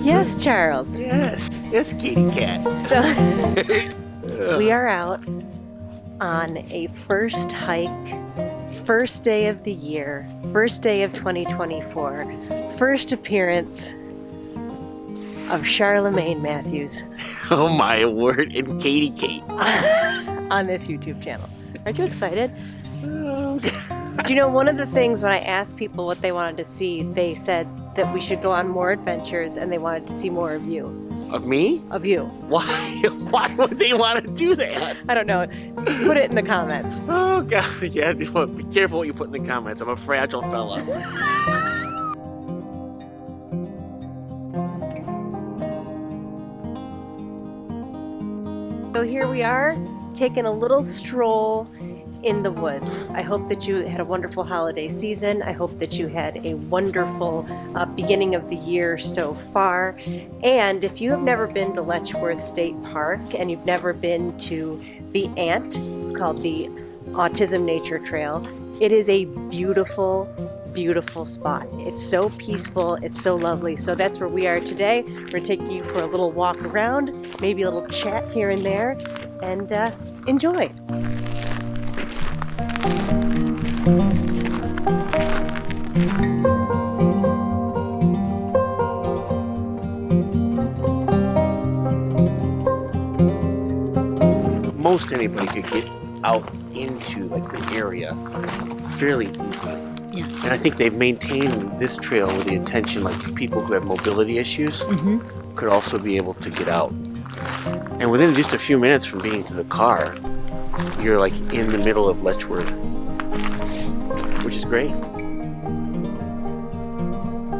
Yes, Charles. Yes, kitty cat. So we are out on a first hike, first day of the year, first day of 2024, first appearance of Charlemagne Matthews. Oh my word, and Katie Kate. On this YouTube channel. Aren't you excited? Oh, Do you know, one of the things when I asked people what they wanted to see, they said that we should go on more adventures and they wanted to see more of you. of me? Of you. Why? Why would they want to do that? I don't know. Put it in the comments. Oh God, yeah. Be careful what you put in the comments. I'm a fragile fella. So here we are, taking a little stroll in the woods. I hope that you had a wonderful holiday season. I hope that you had a wonderful beginning of the year so far. And if you have never been to Letchworth State Park and you've never been to the Ant, it's called the Autism Nature Trail, it is a beautiful, beautiful spot. It's so peaceful, it's so lovely. So that's where we are today. We're going to take you for a little walk around, maybe a little chat here and there, and enjoy. Most anybody could get out into like the area fairly easily. Yeah. And I think they've maintained this trail with the intention, like people who have mobility issues could also be able to get out. And within just a few minutes from being to the car, you're like in the middle of Letchworth, which is great.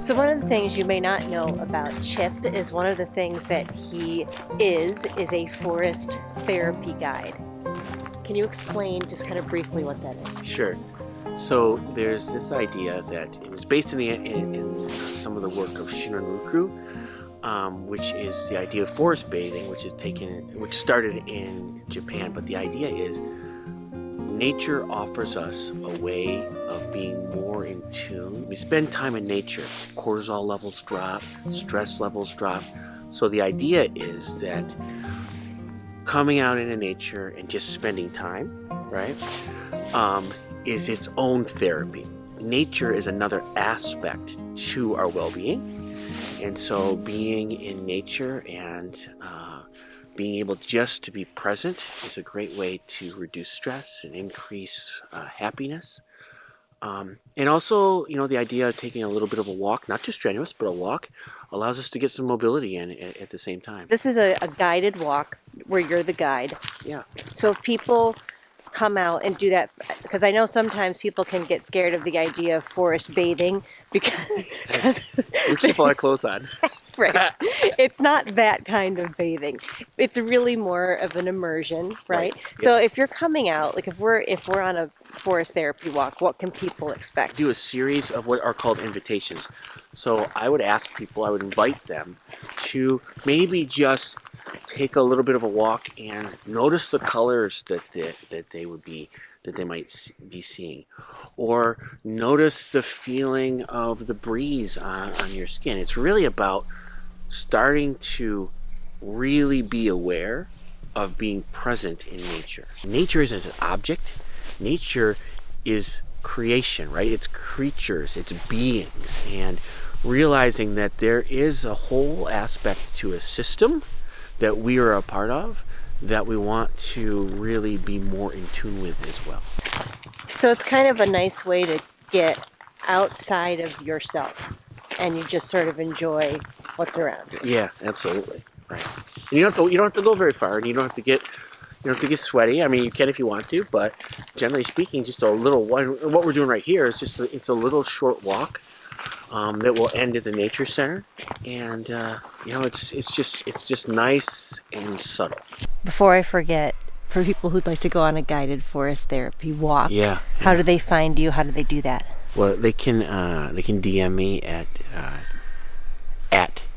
So one of the things you may not know about Chip is one of the things that he is a forest therapy guide. Can you explain just kind of briefly what that is? Sure. So there's this idea that it was based in some of the work of Shinran-ruku, which is the idea of forest bathing, which started in Japan. But the idea is nature offers us a way of being more in tune. We spend time in nature, cortisol levels drop, stress levels drop. So the idea is that coming out into nature and just spending time, right, is its own therapy. Nature is another aspect to our well-being. And so being in nature and being able just to be present is a great way to reduce stress and increase happiness. And also, you know, the idea of taking a little bit of a walk, not too strenuous, but a walk, allows us to get some mobility in at the same time. This is a guided walk where you're the guide. Yeah. So if people come out and do that, because I know sometimes people can get scared of the idea of forest bathing because We keep all our clothes on. right. It's not that kind of bathing. It's really more of an immersion, right? So if you're coming out, like if we're on a forest therapy walk, what can people expect? Do a series of what are called invitations. So I would ask people, I would invite them to maybe just take a little bit of a walk and notice the colors that they might be seeing, or notice the feeling of the breeze on your skin. It's really about starting to really be aware of being present in nature. Nature isn't an object. Nature is creation, right? It's creatures, it's beings, and realizing that there is a whole aspect to a system that we are a part of that we want to really be more in tune with as well. So it's kind of a nice way to get outside of yourself and you just sort of enjoy what's around you. Yeah, absolutely. Right. And you don't have to go very far, and you don't have to get sweaty. I mean, you can if you want to, but generally speaking, just a little. What we're doing right here is it's a little short walk that will end at the nature center, and it's just nice and subtle. Before I forget, for people who'd like to go on a guided forest therapy walk, Yeah. how do they find you? How do they do that? Well, they can DM me at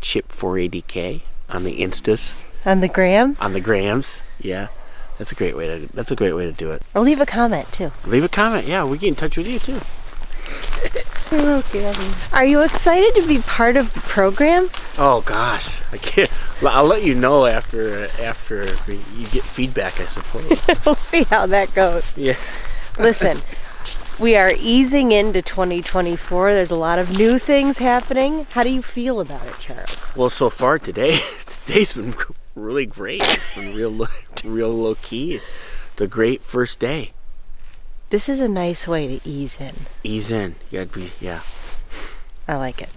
Chip480K on the Instas, On the gram? on the grams. Yeah, that's a great way to do it. Or leave a comment too. Leave a comment. Yeah, we get in touch with you too. Okay. Are you excited to be part of the program? Oh gosh, I can't. I'll let you know after you get feedback, I suppose. We'll see how that goes. Yeah. Listen, we are easing into 2024. There's a lot of new things happening. How do you feel about it, Charles? Well, so far today's been really great. It's been real low key. It's a great first day. This is a nice way to ease in. Ease in. You gotta be, yeah. I like it.